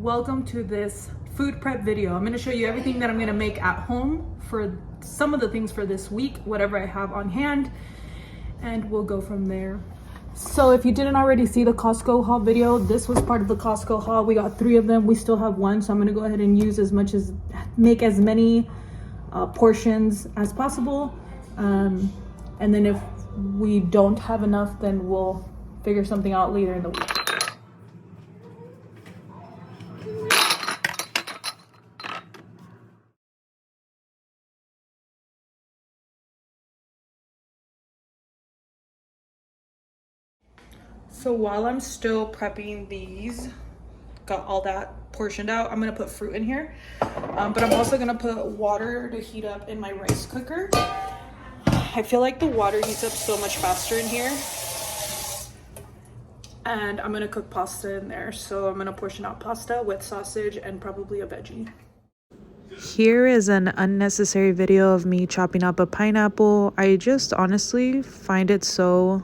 welcome to this food prep video. I'm going to show you everything that I'm going to make at home for some of the things for this week, whatever I have on hand, and we'll go from there. So if you didn't already see the Costco haul video, this was part of the Costco haul. We got 3 of them. We still have 1, so I'm going to go ahead and make as many portions as possible, and then if we don't have enough, then we'll figure something out later in the week. So while I'm still prepping these, got all that portioned out, I'm gonna put fruit in here, but I'm also gonna put water to heat up in my rice cooker. I feel like the water heats up so much faster in here, and I'm gonna cook pasta in there. So I'm gonna portion out pasta with sausage and probably a veggie. Here is an unnecessary video of me chopping up a pineapple. I just honestly find it so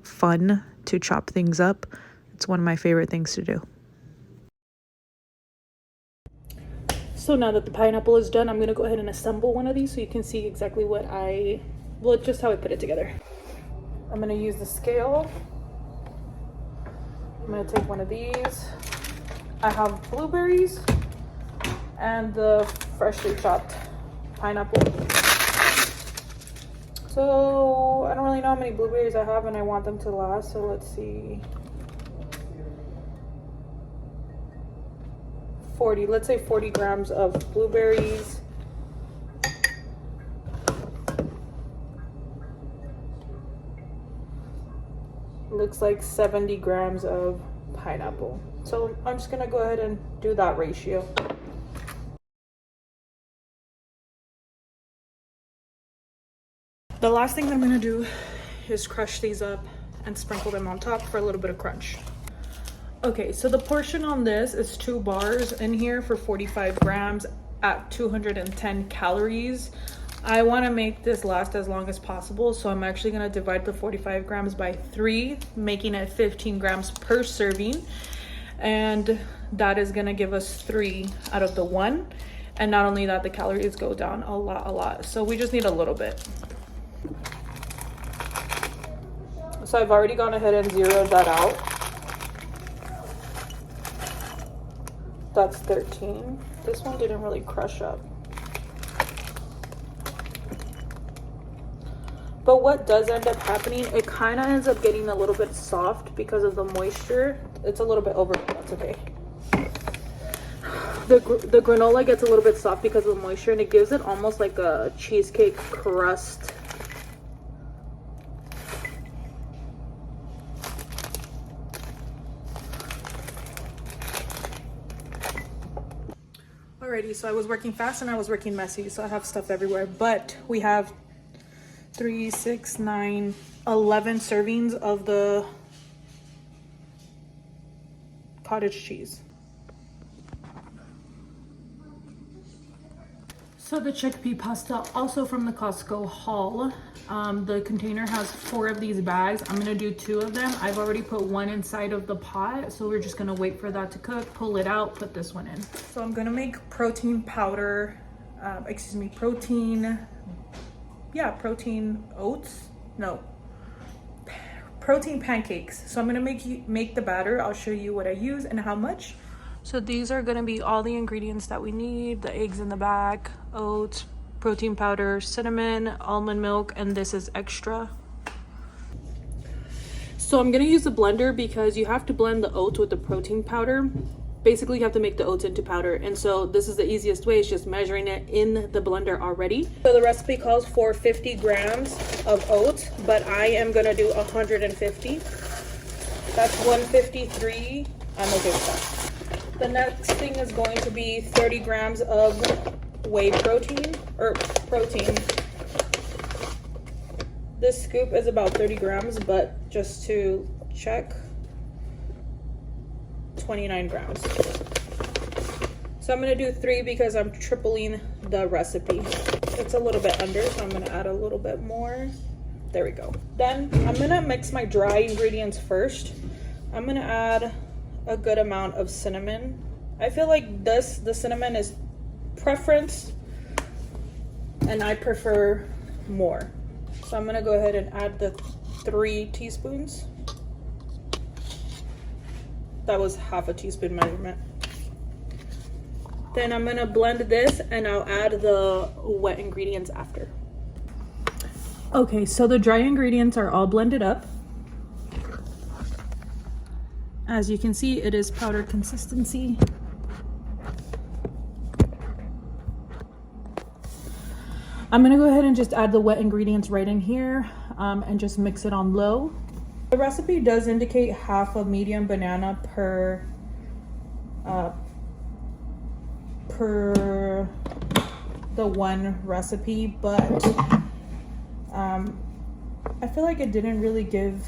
fun to chop things up. It's one of my favorite things to do. So now that the pineapple is done, I'm gonna go ahead and assemble one of these so you can see exactly just how I put it together. I'm gonna use the scale. I'm gonna take one of these. I have blueberries and the freshly chopped pineapple. So I don't really know how many blueberries I have and I want them to last, so let's see. 40, let's say 40 grams of blueberries. Looks like 70 grams of pineapple. So I'm just gonna go ahead and do that ratio. The last thing that I'm gonna do is crush these up and sprinkle them on top for a little bit of crunch. Okay, so the portion on this is 2 bars in here for 45 grams at 210 calories. I wanna make this last as long as possible, so I'm actually gonna divide the 45 grams by 3, making it 15 grams per serving. And that is gonna give us 3 out of the 1. And not only that, the calories go down a lot. So we just need a little bit. So I've already gone ahead and zeroed that out. That's 13. This one didn't really crush up. But what does end up happening, it kind of ends up getting a little bit soft because of the moisture. It's a little bit over, but that's okay. The granola gets a little bit soft because of the moisture, and it gives it almost like a cheesecake crust. Alrighty, so I was working fast and I was working messy, so I have stuff everywhere, but we have 3, 6, 9, 11 servings of the cottage cheese. So the chickpea pasta, also from the Costco haul. The container has 4 of these bags. I'm gonna do 2 of them. I've already put 1 inside of the pot, so we're just gonna wait for that to cook, pull it out, put this one in. So I'm gonna make protein powder, protein pancakes. So I'm gonna make the batter. I'll show you what I use and how much. So these are gonna be all the ingredients that we need: the eggs in the bag, oats, protein powder, cinnamon, almond milk, and this is extra. So I'm gonna use the blender because you have to blend the oats with the protein powder. Basically, you have to make the oats into powder, and so this is the easiest way. It's just measuring it in the blender already. So the recipe calls for 50 grams of oats, but I am gonna do 150. That's 153. I'm okay with that. The next thing is going to be 30 grams of whey protein, or protein. This scoop is about 30 grams, but just to check, 29 grams. So I'm gonna do 3 because I'm tripling the recipe. It's a little bit under, so I'm gonna add a little bit more. There we go. Then I'm gonna mix my dry ingredients first. I'm gonna add a good amount of cinnamon I feel like the cinnamon is preference, and I prefer more. So I'm gonna go ahead and add the 3 teaspoons. That was half a teaspoon measurement. Then I'm gonna blend this and I'll add the wet ingredients after. Okay, so the dry ingredients are all blended up. As you can see, it is powder consistency. I'm gonna go ahead and just add the wet ingredients right in here and just mix it on low. The recipe does indicate half a medium banana per the one recipe, but I feel like it didn't really give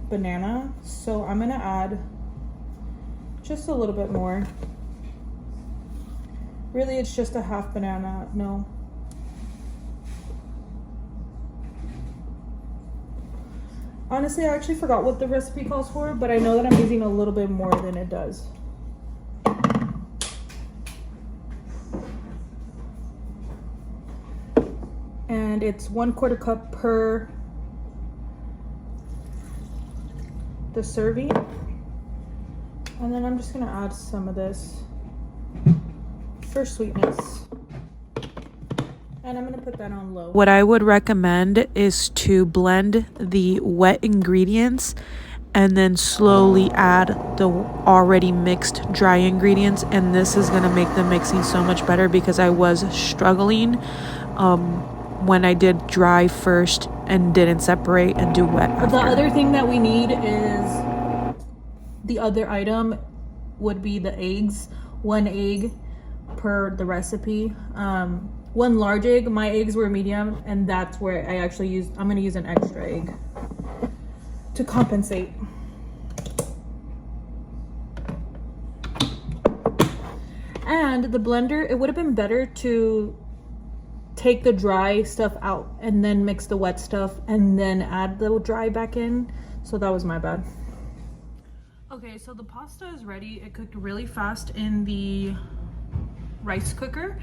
banana, so I'm gonna add just a little bit more. Really, it's just a half banana. No. Honestly, I actually forgot what the recipe calls for, but I know that I'm using a little bit more than it does. And it's 1/4 cup per the serving. And then I'm just gonna add some of this for sweetness. And I'm gonna put that on low. What I would recommend is to blend the wet ingredients and then slowly add the already mixed dry ingredients. And this is gonna make the mixing so much better because I was struggling when I did dry first and didn't separate and do wet after. The other thing that we need is, the other item would be the eggs. 1 egg per the recipe. 1 large egg. My eggs were medium, and that's where I actually used, I'm gonna use an extra egg to compensate. And the blender, it would have been better to take the dry stuff out and then mix the wet stuff and then add the dry back in. So that was my bad. Okay, so the pasta is ready. It cooked really fast in the rice cooker.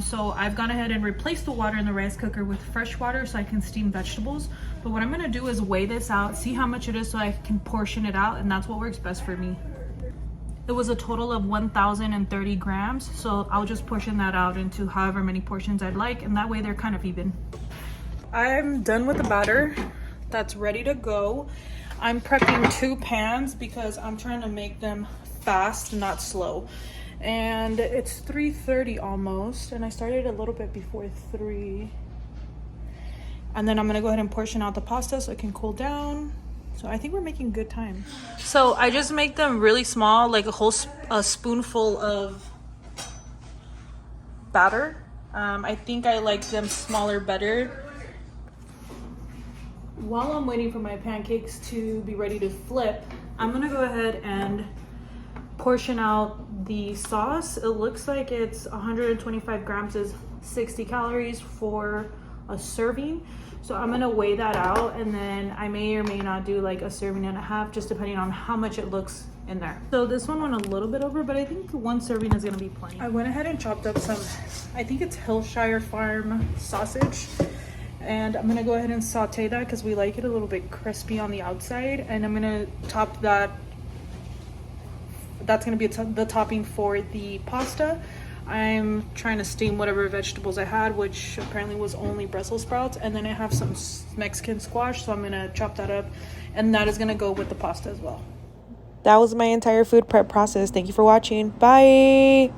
So I've gone ahead and replaced the water in the rice cooker with fresh water so I can steam vegetables. But what I'm gonna do is weigh this out, see how much it is so I can portion it out, and that's what works best for me. It was a total of 1,030 grams, so I'll just portion that out into however many portions I'd like, and that way they're kind of even. I'm done with the batter. That's ready to go. I'm prepping 2 pans because I'm trying to make them fast, not slow. And it's 3:30 almost, and I started a little bit before 3. And then I'm gonna go ahead and portion out the pasta so it can cool down. So I think we're making good time. So I just make them really small, like a spoonful of batter. I think I like them smaller better. While I'm waiting for my pancakes to be ready to flip, I'm gonna go ahead and portion out the sauce. It looks like it's 125 grams is 60 calories for a serving. So I'm gonna weigh that out, and then I may or may not do like a serving and a half, just depending on how much it looks in there. So this one went a little bit over, but I think 1 serving is gonna be plenty. I went ahead and chopped up some, I think it's Hillshire Farm sausage. And I'm gonna go ahead and saute that because we like it a little bit crispy on the outside. And I'm gonna top that. That's gonna be the topping for the pasta. I'm trying to steam whatever vegetables I had, which apparently was only Brussels sprouts. And then I have some Mexican squash, so I'm gonna chop that up. And that is gonna go with the pasta as well. That was my entire food prep process. Thank you for watching. Bye.